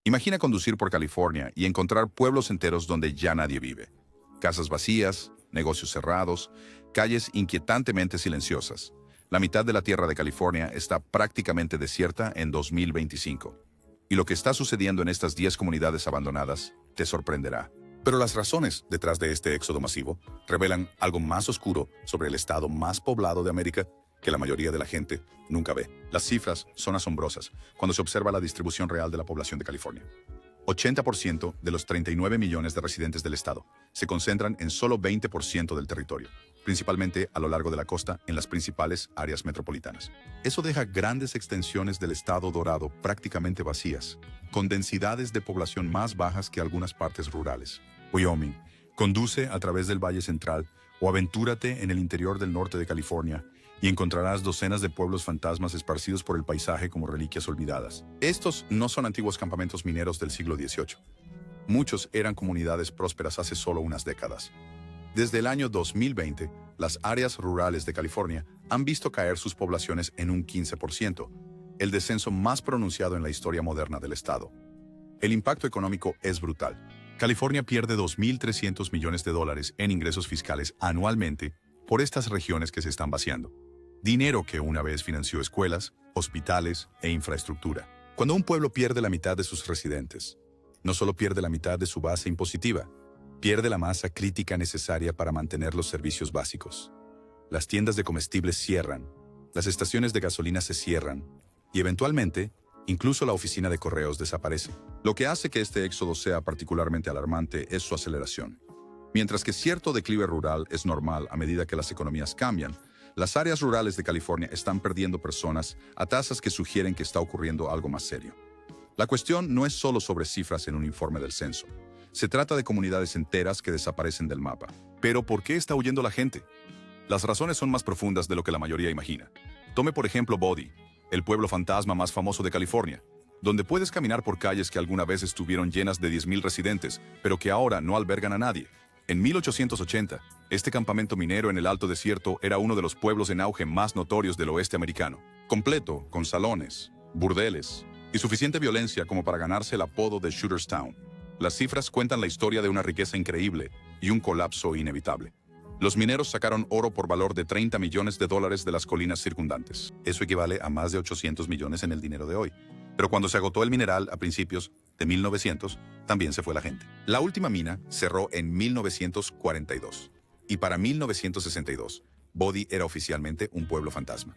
Imagina conducir por California y encontrar pueblos enteros donde ya nadie vive. Casas vacías, negocios cerrados, calles inquietantemente silenciosas. La mitad de la tierra de California está prácticamente desierta en 2025. Y lo que está sucediendo en estas 10 comunidades abandonadas te sorprenderá. Pero las razones detrás de este éxodo masivo revelan algo más oscuro sobre el estado más poblado de América que la mayoría de la gente nunca ve. Las cifras son asombrosas cuando se observa la distribución real de la población de California. 80% de los 39 millones de residentes del estado se concentran en solo 20% del territorio, principalmente a lo largo de la costa en las principales áreas metropolitanas. Eso deja grandes extensiones del estado dorado prácticamente vacías, con densidades de población más bajas que algunas partes rurales. Wyoming, conduce a través del Valle Central o aventúrate en el interior del norte de California y encontrarás docenas de pueblos fantasmas esparcidos por el paisaje como reliquias olvidadas. Estos no son antiguos campamentos mineros del siglo XVIII. Muchos eran comunidades prósperas hace solo unas décadas. Desde el año 2020, las áreas rurales de California han visto caer sus poblaciones en un 15%, el descenso más pronunciado en la historia moderna del estado. El impacto económico es brutal. California pierde $2.300 millones en ingresos fiscales anualmente por estas regiones que se están vaciando. Dinero que una vez financió escuelas, hospitales e infraestructura. Cuando un pueblo pierde la mitad de sus residentes, no solo pierde la mitad de su base impositiva, pierde la masa crítica necesaria para mantener los servicios básicos. Las tiendas de comestibles cierran, las estaciones de gasolina se cierran y eventualmente, incluso la oficina de correos desaparece. Lo que hace que este éxodo sea particularmente alarmante es su aceleración. Mientras que cierto declive rural es normal a medida que las economías cambian, las áreas rurales de California están perdiendo personas a tasas que sugieren que está ocurriendo algo más serio. La cuestión no es solo sobre cifras en un informe del censo. Se trata de comunidades enteras que desaparecen del mapa. ¿Pero por qué está huyendo la gente? Las razones son más profundas de lo que la mayoría imagina. Tome por ejemplo Bodie, el pueblo fantasma más famoso de California, donde puedes caminar por calles que alguna vez estuvieron llenas de 10,000 residentes, pero que ahora no albergan a nadie. En 1880, este campamento minero en el Alto Desierto era uno de los pueblos en auge más notorios del oeste americano, completo con salones, burdeles y suficiente violencia como para ganarse el apodo de Shooter's Town. Las cifras cuentan la historia de una riqueza increíble y un colapso inevitable. Los mineros sacaron oro por valor de $30 millones de las colinas circundantes. Eso equivale a más de 800 millones en el dinero de hoy. Pero cuando se agotó el mineral a principios de 1900, también se fue la gente. La última mina cerró en 1942. Y para 1962, Bodie era oficialmente un pueblo fantasma.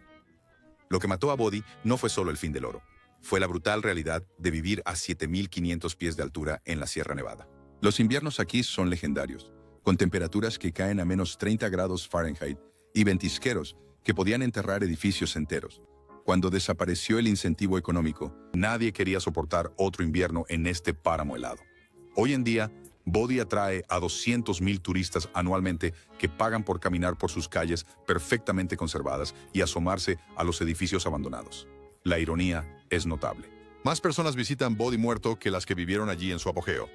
Lo que mató a Bodie no fue solo el fin del oro. Fue la brutal realidad de vivir a 7,500 pies de altura en la Sierra Nevada. Los inviernos aquí son legendarios, con temperaturas que caen a menos 30 grados Fahrenheit y ventisqueros que podían enterrar edificios enteros. Cuando desapareció el incentivo económico, nadie quería soportar otro invierno en este páramo helado. Hoy en día, Bodie atrae a 200,000 turistas anualmente que pagan por caminar por sus calles perfectamente conservadas y asomarse a los edificios abandonados. La ironía es notable. Más personas visitan Bodie muerto que las que vivieron allí en su apogeo.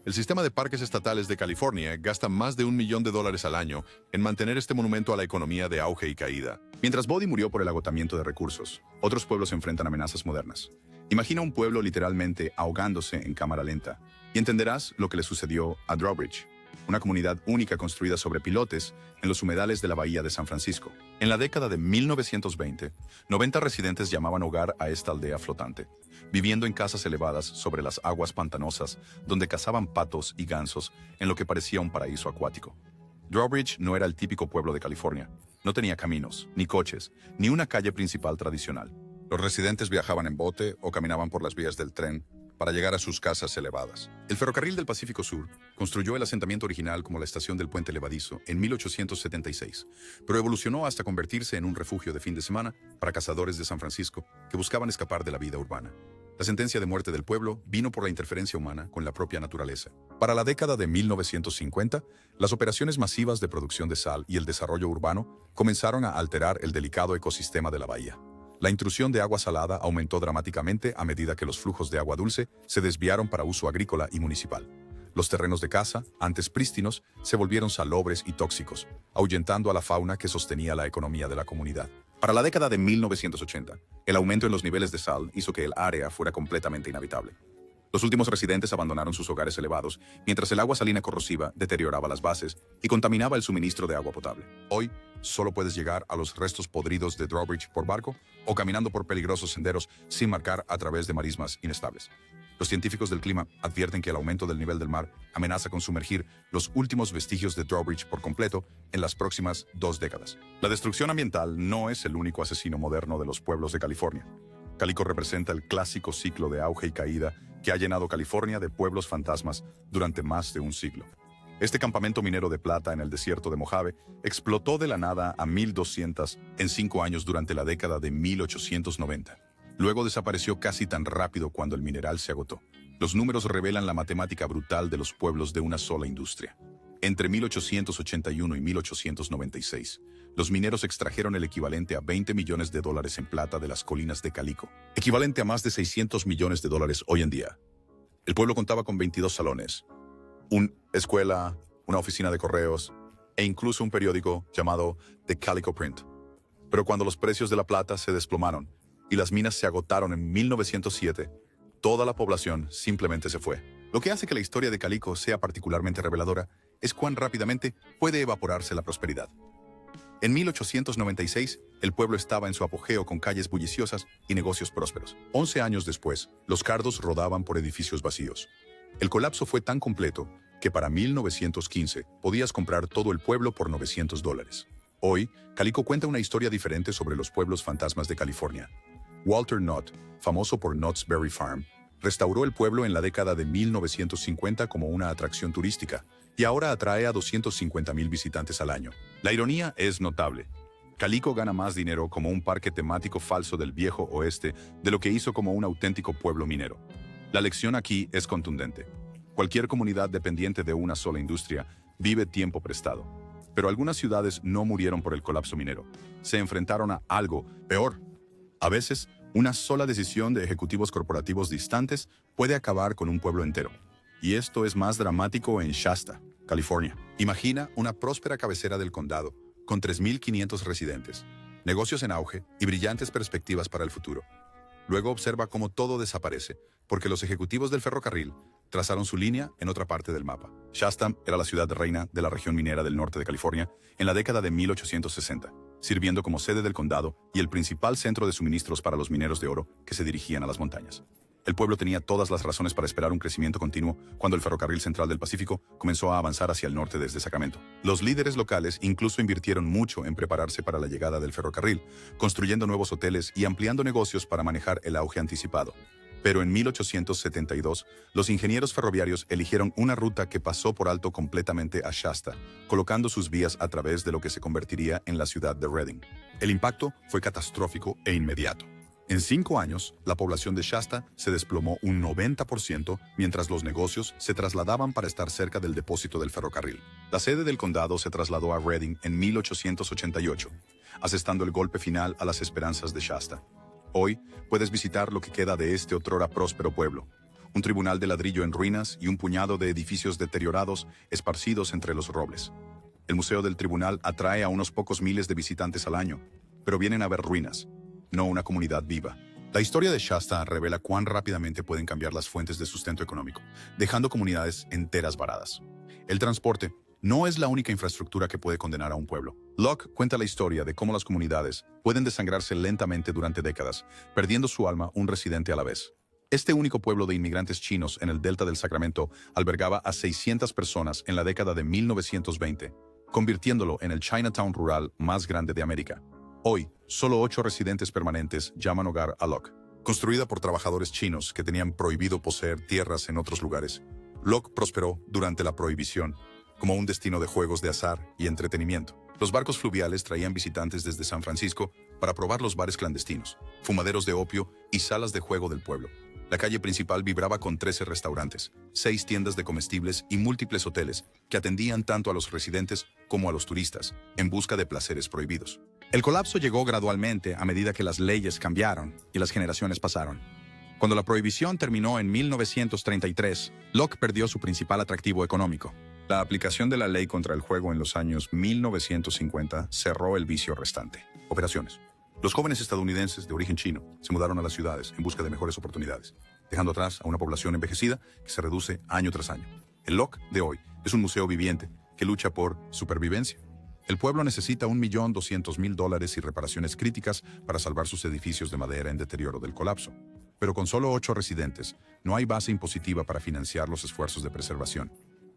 El sistema de parques estatales de California gasta más de $1 millón al año en mantener este monumento a la economía de auge y caída. Mientras Bodie murió por el agotamiento de recursos, otros pueblos enfrentan amenazas modernas. Imagina un pueblo literalmente ahogándose en cámara lenta y entenderás lo que le sucedió a Drawbridge, una comunidad única construida sobre pilotes en los humedales de la bahía de San Francisco. En la década de 1920, 90 residentes llamaban hogar a esta aldea flotante, viviendo en casas elevadas sobre las aguas pantanosas donde cazaban patos y gansos en lo que parecía un paraíso acuático. Drawbridge no era el típico pueblo de California. No tenía caminos, ni coches, ni una calle principal tradicional. Los residentes viajaban en bote o caminaban por las vías del tren para llegar a sus casas elevadas. El Ferrocarril del Pacífico Sur construyó el asentamiento original como la estación del Puente Levadizo en 1876, pero evolucionó hasta convertirse en un refugio de fin de semana para cazadores de San Francisco que buscaban escapar de la vida urbana. La sentencia de muerte del pueblo vino por la interferencia humana con la propia naturaleza. Para la década de 1950, las operaciones masivas de producción de sal y el desarrollo urbano comenzaron a alterar el delicado ecosistema de la bahía. La intrusión de agua salada aumentó dramáticamente a medida que los flujos de agua dulce se desviaron para uso agrícola y municipal. Los terrenos de caza, antes prístinos, se volvieron salobres y tóxicos, ahuyentando a la fauna que sostenía la economía de la comunidad. Para la década de 1980, el aumento en los niveles de sal hizo que el área fuera completamente inhabitable. Los últimos residentes abandonaron sus hogares elevados, mientras el agua salina corrosiva deterioraba las bases y contaminaba el suministro de agua potable. Hoy, solo puedes llegar a los restos podridos de Drawbridge por barco o caminando por peligrosos senderos sin marcar a través de marismas inestables. Los científicos del clima advierten que el aumento del nivel del mar amenaza con sumergir los últimos vestigios de Drawbridge por completo en las próximas 2 décadas. La destrucción ambiental no es el único asesino moderno de los pueblos de California. Calico representa el clásico ciclo de auge y caída que ha llenado California de pueblos fantasmas durante más de un siglo. Este campamento minero de plata en el desierto de Mojave explotó de la nada a 1200 en 5 años durante la década de 1890. Luego desapareció casi tan rápido cuando el mineral se agotó. Los números revelan la matemática brutal de los pueblos de una sola industria. Entre 1881 y 1896, los mineros extrajeron el equivalente a $20 millones en plata de las colinas de Calico, equivalente a más de $600 millones hoy en día. El pueblo contaba con 22 salones, una escuela, una oficina de correos e incluso un periódico llamado The Calico Print. Pero cuando los precios de la plata se desplomaron y las minas se agotaron en 1907, toda la población simplemente se fue. Lo que hace que la historia de Calico sea particularmente reveladora es cuán rápidamente puede evaporarse la prosperidad. En 1896, el pueblo estaba en su apogeo con calles bulliciosas y negocios prósperos. 11 años después, los cardos rodaban por edificios vacíos. El colapso fue tan completo que para 1915 podías comprar todo el pueblo por $900. Hoy, Calico cuenta una historia diferente sobre los pueblos fantasmas de California. Walter Knott, famoso por Knott's Berry Farm, restauró el pueblo en la década de 1950 como una atracción turística y ahora atrae a 250,000 visitantes al año. La ironía es notable. Calico gana más dinero como un parque temático falso del viejo oeste de lo que hizo como un auténtico pueblo minero. La lección aquí es contundente. Cualquier comunidad dependiente de una sola industria vive tiempo prestado. Pero algunas ciudades no murieron por el colapso minero. Se enfrentaron a algo peor. A veces, una sola decisión de ejecutivos corporativos distantes puede acabar con un pueblo entero. Y esto es más dramático en Shasta, California. Imagina una próspera cabecera del condado, con 3,500 residentes, negocios en auge y brillantes perspectivas para el futuro. Luego observa cómo todo desaparece, porque los ejecutivos del ferrocarril trazaron su línea en otra parte del mapa. Shasta era la ciudad reina de la región minera del norte de California en la década de 1860, sirviendo como sede del condado y el principal centro de suministros para los mineros de oro que se dirigían a las montañas. El pueblo tenía todas las razones para esperar un crecimiento continuo cuando el ferrocarril central del Pacífico comenzó a avanzar hacia el norte desde Sacramento. Los líderes locales incluso invirtieron mucho en prepararse para la llegada del ferrocarril, construyendo nuevos hoteles y ampliando negocios para manejar el auge anticipado. Pero en 1872, los ingenieros ferroviarios eligieron una ruta que pasó por alto completamente a Shasta, colocando sus vías a través de lo que se convertiría en la ciudad de Redding. El impacto fue catastrófico e inmediato. En 5 años, la población de Shasta se desplomó un 90%, mientras los negocios se trasladaban para estar cerca del depósito del ferrocarril. La sede del condado se trasladó a Redding en 1888, asestando el golpe final a las esperanzas de Shasta. Hoy, puedes visitar lo que queda de este otrora próspero pueblo. Un tribunal de ladrillo en ruinas y un puñado de edificios deteriorados esparcidos entre los robles. El museo del tribunal atrae a unos pocos miles de visitantes al año, pero vienen a ver ruinas, no una comunidad viva. La historia de Shasta revela cuán rápidamente pueden cambiar las fuentes de sustento económico, dejando comunidades enteras varadas. El transporte no es la única infraestructura que puede condenar a un pueblo. Locke cuenta la historia de cómo las comunidades pueden desangrarse lentamente durante décadas, perdiendo su alma un residente a la vez. Este único pueblo de inmigrantes chinos en el delta del Sacramento albergaba a 600 personas en la década de 1920, convirtiéndolo en el Chinatown rural más grande de América. Hoy, solo 8 residentes permanentes llaman hogar a Locke. Construida por trabajadores chinos que tenían prohibido poseer tierras en otros lugares, Locke prosperó durante la prohibición, como un destino de juegos de azar y entretenimiento. Los barcos fluviales traían visitantes desde San Francisco para probar los bares clandestinos, fumaderos de opio y salas de juego del pueblo. La calle principal vibraba con 13 restaurantes, 6 tiendas de comestibles y múltiples hoteles que atendían tanto a los residentes como a los turistas, en busca de placeres prohibidos. El colapso llegó gradualmente a medida que las leyes cambiaron y las generaciones pasaron. Cuando la prohibición terminó en 1933, Locke perdió su principal atractivo económico. La aplicación de la ley contra el juego en los años 1950 cerró el vicio restante. Operaciones. Los jóvenes estadounidenses de origen chino se mudaron a las ciudades en busca de mejores oportunidades. dejando atrás a una población envejecida que se reduce año tras año. El Loch de hoy es un museo viviente que lucha por supervivencia. El pueblo necesita $1.200.000 y reparaciones críticas para salvar sus edificios de madera en deterioro del colapso. Pero con solo 8 residentes, no hay base impositiva para financiar los esfuerzos de preservación.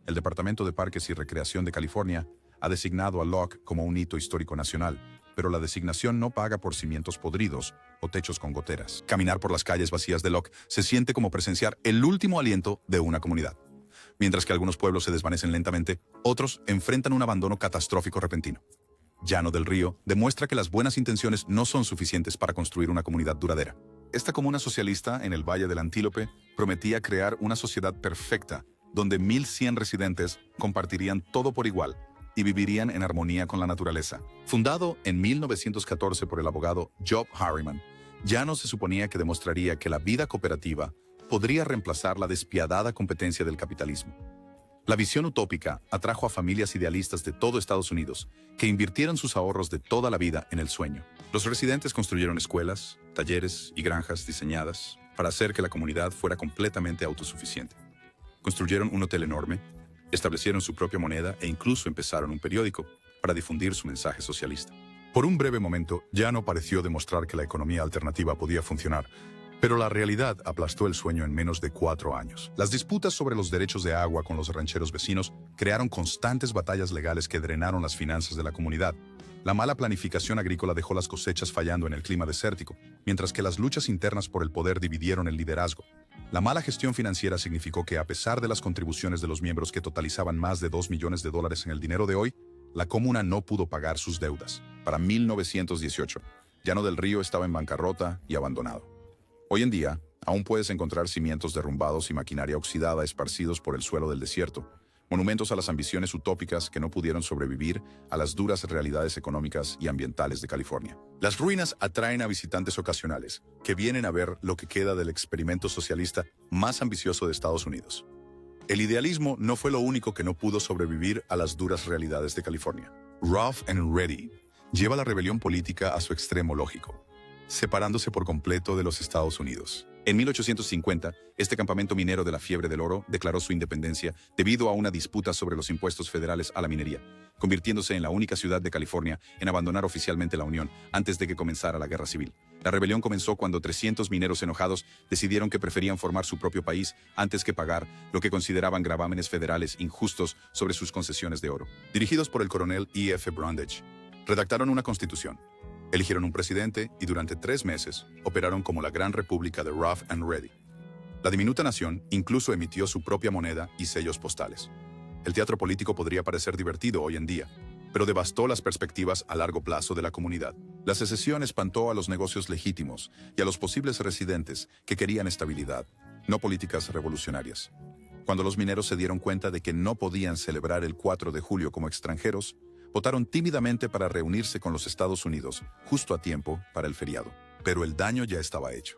El Departamento de Parques y Recreación de California ha designado al Loch como un hito histórico nacional, pero la designación no paga por cimientos podridos o techos con goteras. Caminar por las calles vacías de Loch se siente como presenciar el último aliento de una comunidad. Mientras que algunos pueblos se desvanecen lentamente, otros enfrentan un abandono catastrófico repentino. Llano del Río demuestra que las buenas intenciones no son suficientes para construir una comunidad duradera. Esta comuna socialista en el Valle del Antílope prometía crear una sociedad perfecta donde 1,100 residentes compartirían todo por igual y vivirían en armonía con la naturaleza. Fundado en 1914 por el abogado Job Harriman, Llano se suponía que demostraría que la vida cooperativa podría reemplazar la despiadada competencia del capitalismo. La visión utópica atrajo a familias idealistas de todo Estados Unidos que invirtieron sus ahorros de toda la vida en el sueño. Los residentes construyeron escuelas, talleres y granjas diseñadas para hacer que la comunidad fuera completamente autosuficiente. Construyeron un hotel enorme, establecieron su propia moneda e incluso empezaron un periódico para difundir su mensaje socialista. Por un breve momento, Llano pareció demostrar que la economía alternativa podía funcionar, pero la realidad aplastó el sueño en menos de 4 años. Las disputas sobre los derechos de agua con los rancheros vecinos crearon constantes batallas legales que drenaron las finanzas de la comunidad. La mala planificación agrícola dejó las cosechas fallando en el clima desértico, mientras que las luchas internas por el poder dividieron el liderazgo. La mala gestión financiera significó que, a pesar de las contribuciones de los miembros que totalizaban más de $2 millones en el dinero de hoy, la comuna no pudo pagar sus deudas. Para 1918, Llano del Río estaba en bancarrota y abandonado. Hoy en día, aún puedes encontrar cimientos derrumbados y maquinaria oxidada esparcidos por el suelo del desierto, monumentos a las ambiciones utópicas que no pudieron sobrevivir a las duras realidades económicas y ambientales de California. Las ruinas atraen a visitantes ocasionales, que vienen a ver lo que queda del experimento socialista más ambicioso de Estados Unidos. El idealismo no fue lo único que no pudo sobrevivir a las duras realidades de California. Rough and Ready lleva la rebelión política a su extremo lógico, separándose por completo de los Estados Unidos. En 1850, este campamento minero de la fiebre del oro declaró su independencia debido a una disputa sobre los impuestos federales a la minería, convirtiéndose en la única ciudad de California en abandonar oficialmente la Unión antes de que comenzara la Guerra Civil. La rebelión comenzó cuando 300 mineros enojados decidieron que preferían formar su propio país antes que pagar lo que consideraban gravámenes federales injustos sobre sus concesiones de oro. Dirigidos por el coronel E.F. Brundage, redactaron una constitución. Eligieron un presidente y durante 3 meses operaron como la Gran República de Rough and Ready. La diminuta nación incluso emitió su propia moneda y sellos postales. El teatro político podría parecer divertido hoy en día, pero devastó las perspectivas a largo plazo de la comunidad. La secesión espantó a los negocios legítimos y a los posibles residentes que querían estabilidad, no políticas revolucionarias. Cuando los mineros se dieron cuenta de que no podían celebrar el 4 de julio como extranjeros, votaron tímidamente para reunirse con los Estados Unidos, justo a tiempo para el feriado. Pero el daño ya estaba hecho.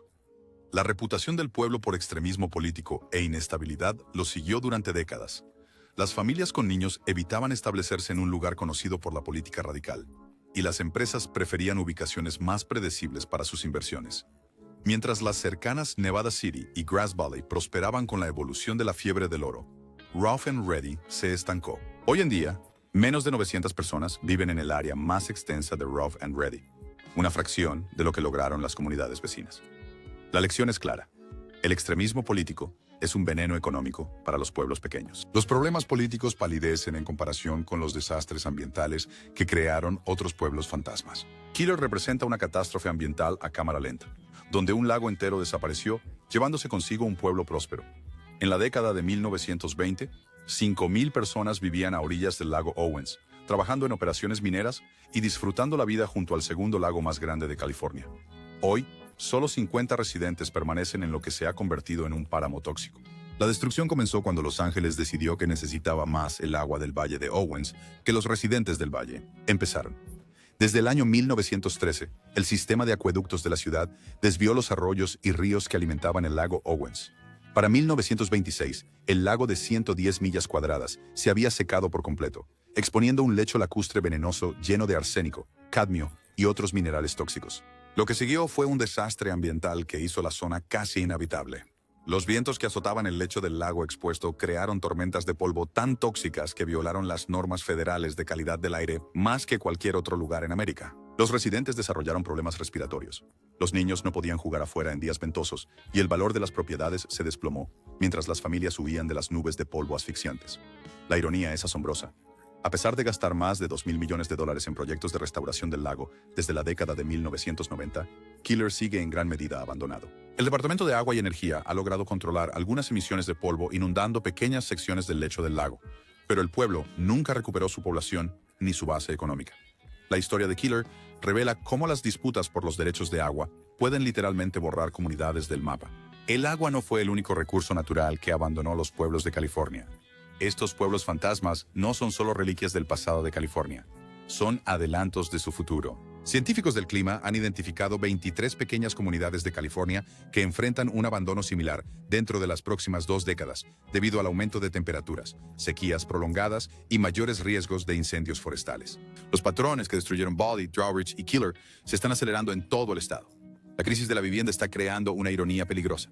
La reputación del pueblo por extremismo político e inestabilidad lo siguió durante décadas. Las familias con niños evitaban establecerse en un lugar conocido por la política radical, y las empresas preferían ubicaciones más predecibles para sus inversiones. Mientras las cercanas Nevada City y Grass Valley prosperaban con la evolución de la fiebre del oro, Rough and Ready se estancó. Hoy en día, menos de 900 personas viven en el área más extensa de Rough and Ready, una fracción de lo que lograron las comunidades vecinas. La lección es clara. El extremismo político es un veneno económico para los pueblos pequeños. Los problemas políticos palidecen en comparación con los desastres ambientales que crearon otros pueblos fantasmas. Killer representa una catástrofe ambiental a cámara lenta, donde un lago entero desapareció, llevándose consigo un pueblo próspero. En la década de 1920, 5,000 personas vivían a orillas del lago Owens, trabajando en operaciones mineras y disfrutando la vida junto al segundo lago más grande de California. Hoy, solo 50 residentes permanecen en lo que se ha convertido en un páramo tóxico. La destrucción comenzó cuando Los Ángeles decidió que necesitaba más el agua del valle de Owens que los residentes del valle. Empezaron. Desde el año 1913, el sistema de acueductos de la ciudad desvió los arroyos y ríos que alimentaban el lago Owens. Para 1926, el lago de 110 millas cuadradas se había secado por completo, exponiendo un lecho lacustre venenoso lleno de arsénico, cadmio y otros minerales tóxicos. Lo que siguió fue un desastre ambiental que hizo la zona casi inhabitable. Los vientos que azotaban el lecho del lago expuesto crearon tormentas de polvo tan tóxicas que violaron las normas federales de calidad del aire más que cualquier otro lugar en América. Los residentes desarrollaron problemas respiratorios. Los niños no podían jugar afuera en días ventosos y el valor de las propiedades se desplomó, mientras las familias huían de las nubes de polvo asfixiantes. La ironía es asombrosa. A pesar de gastar más de $2.000 millones en proyectos de restauración del lago desde la década de 1990, Killer sigue en gran medida abandonado. El Departamento de Agua y Energía ha logrado controlar algunas emisiones de polvo inundando pequeñas secciones del lecho del lago, pero el pueblo nunca recuperó su población ni su base económica. La historia de Killer revela cómo las disputas por los derechos de agua pueden literalmente borrar comunidades del mapa. El agua no fue el único recurso natural que abandonó los pueblos de California. Estos pueblos fantasmas no son solo reliquias del pasado de California, son adelantos de su futuro. Científicos del clima han identificado 23 pequeñas comunidades de California que enfrentan un abandono similar dentro de las próximas 2 décadas, debido al aumento de temperaturas, sequías prolongadas y mayores riesgos de incendios forestales. Los patrones que destruyeron Baldy, Drawbridge y Killer se están acelerando en todo el estado. La crisis de la vivienda está creando una ironía peligrosa.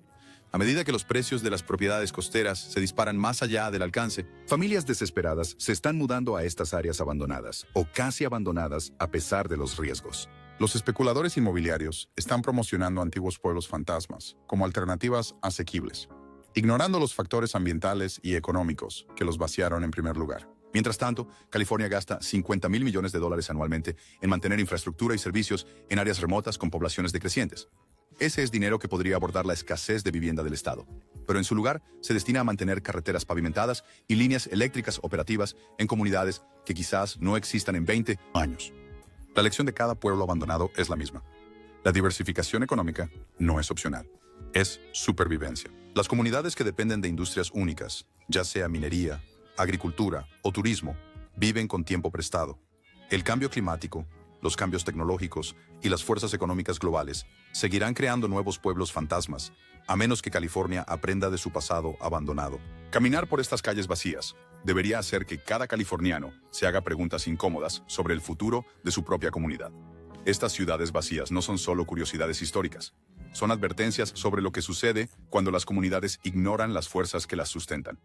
A medida que los precios de las propiedades costeras se disparan más allá del alcance, familias desesperadas se están mudando a estas áreas abandonadas o casi abandonadas a pesar de los riesgos. Los especuladores inmobiliarios están promocionando antiguos pueblos fantasmas como alternativas asequibles, ignorando los factores ambientales y económicos que los vaciaron en primer lugar. Mientras tanto, California gasta $50.000 millones anualmente en mantener infraestructura y servicios en áreas remotas con poblaciones decrecientes. Ese es dinero que podría abordar la escasez de vivienda del estado, pero en su lugar se destina a mantener carreteras pavimentadas y líneas eléctricas operativas en comunidades que quizás no existan en 20 años. La lección de cada pueblo abandonado es la misma. La diversificación económica no es opcional, es supervivencia. Las comunidades que dependen de industrias únicas, ya sea minería, agricultura o turismo, viven con tiempo prestado. El cambio climático, los cambios tecnológicos y las fuerzas económicas globales seguirán creando nuevos pueblos fantasmas, a menos que California aprenda de su pasado abandonado. Caminar por estas calles vacías debería hacer que cada californiano se haga preguntas incómodas sobre el futuro de su propia comunidad. Estas ciudades vacías no son solo curiosidades históricas, son advertencias sobre lo que sucede cuando las comunidades ignoran las fuerzas que las sustentan.